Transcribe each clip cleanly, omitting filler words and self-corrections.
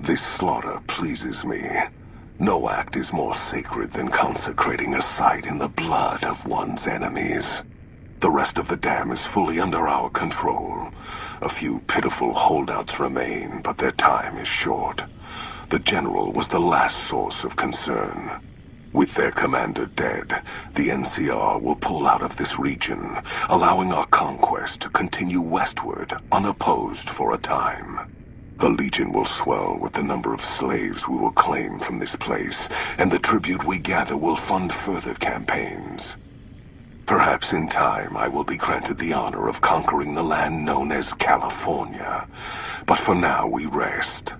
This slaughter pleases me. No act is more sacred than consecrating a site in the blood of one's enemies. The rest of the dam is fully under our control. A few pitiful holdouts remain, but their time is short. The general was the last source of concern. With their commander dead, the NCR will pull out of this region, allowing our conquest to continue westward unopposed for a time. The Legion will swell with the number of slaves we will claim from this place, and the tribute we gather will fund further campaigns. Perhaps in time I will be granted the honor of conquering the land known as California. But for now we rest.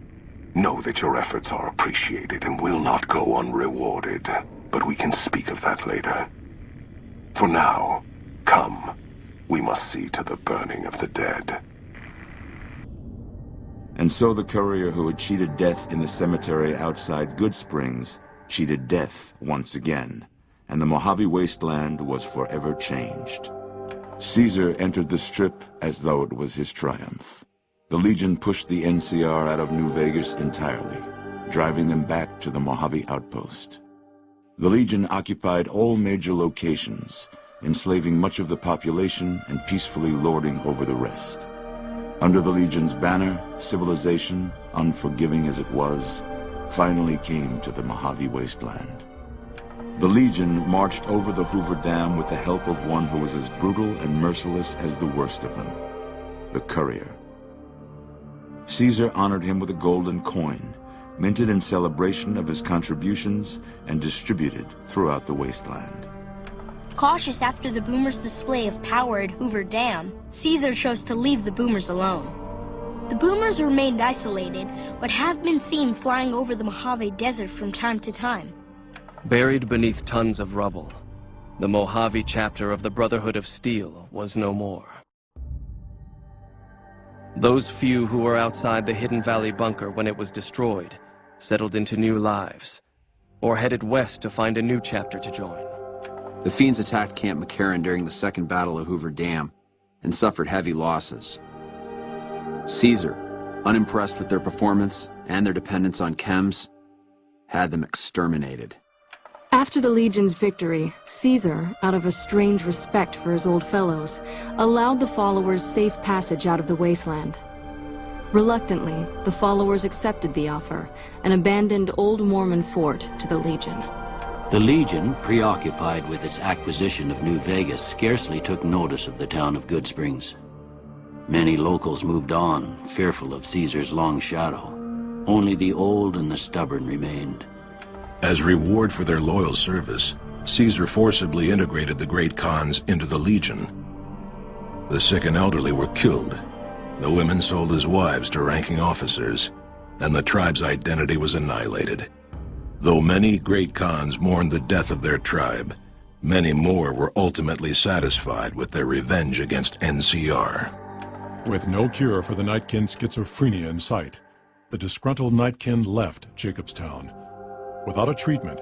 Know that your efforts are appreciated and will not go unrewarded, but we can speak of that later. For now, come. We must see to the burning of the dead. And so the courier who had cheated death in the cemetery outside Good Springs cheated death once again, and the Mojave Wasteland was forever changed. Caesar entered the Strip as though it was his triumph. The Legion pushed the NCR out of New Vegas entirely, driving them back to the Mojave outpost. The Legion occupied all major locations, enslaving much of the population and peacefully lording over the rest. Under the Legion's banner, civilization, unforgiving as it was, finally came to the Mojave Wasteland. The Legion marched over the Hoover Dam with the help of one who was as brutal and merciless as the worst of them, the courier. Caesar honored him with a golden coin, minted in celebration of his contributions and distributed throughout the wasteland. Cautious after the boomers' display of power at Hoover Dam, Caesar chose to leave the boomers alone. The boomers remained isolated, but have been seen flying over the Mojave Desert from time to time. Buried beneath tons of rubble, the Mojave chapter of the Brotherhood of Steel was no more. Those few who were outside the Hidden Valley bunker when it was destroyed settled into new lives, or headed west to find a new chapter to join. The Fiends attacked Camp McCarran during the Second Battle of Hoover Dam and suffered heavy losses. Caesar, unimpressed with their performance and their dependence on chems, had them exterminated. After the Legion's victory, Caesar, out of a strange respect for his old fellows, allowed the followers safe passage out of the wasteland. Reluctantly, the followers accepted the offer and abandoned Old Mormon Fort to the Legion. The Legion, preoccupied with its acquisition of New Vegas, scarcely took notice of the town of Good Springs. Many locals moved on, fearful of Caesar's long shadow. Only the old and the stubborn remained. As reward for their loyal service, Caesar forcibly integrated the great Khans into the Legion. The sick and elderly were killed. The women sold as wives to ranking officers, and the tribe's identity was annihilated. Though many great Khans mourned the death of their tribe, many more were ultimately satisfied with their revenge against NCR. With no cure for the Nightkin schizophrenia in sight, the disgruntled Nightkin left Jacobstown. Without a treatment,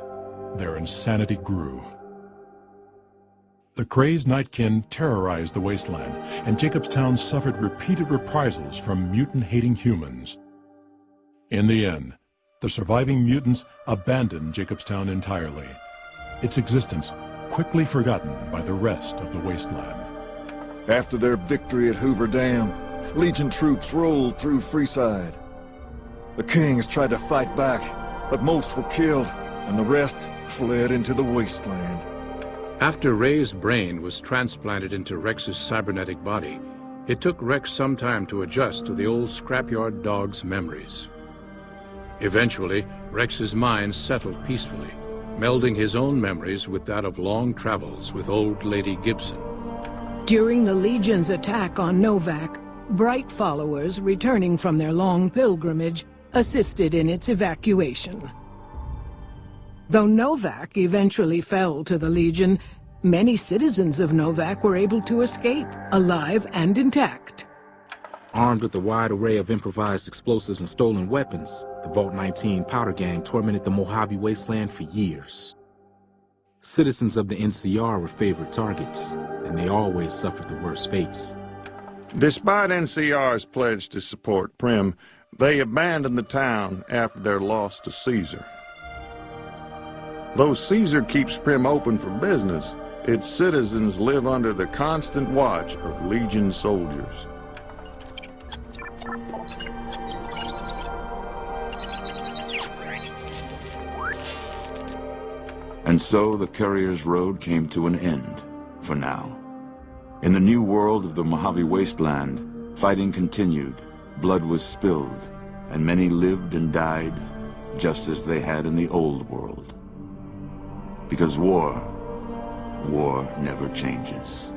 their insanity grew. The crazed Nightkin terrorized the wasteland, and Jacobstown suffered repeated reprisals from mutant-hating humans. In the end, the surviving mutants abandoned Jacobstown entirely, its existence quickly forgotten by the rest of the wasteland. After their victory at Hoover Dam, Legion troops rolled through Freeside. The Kings tried to fight back, but most were killed, and the rest fled into the wasteland. After Ray's brain was transplanted into Rex's cybernetic body, it took Rex some time to adjust to the old scrapyard dog's memories. Eventually, Rex's mind settled peacefully, melding his own memories with that of long travels with old Lady Gibson. During the Legion's attack on Novak, Bright followers returning from their long pilgrimage assisted in its evacuation. Though Novak eventually fell to the Legion, many citizens of Novak were able to escape, alive and intact. Armed with a wide array of improvised explosives and stolen weapons, the Vault 19 Powder Gang tormented the Mojave Wasteland for years. Citizens of the NCR were favored targets, and they always suffered the worst fates. Despite NCR's pledge to support Prim, They abandoned the town after their loss to Caesar. Though Caesar keeps Primm open for business, its citizens live under the constant watch of Legion soldiers. And so the Courier's Road came to an end, for now. In the new world of the Mojave Wasteland, fighting continued, blood was spilled, and many lived and died just as they had in the old world. Because war never changes.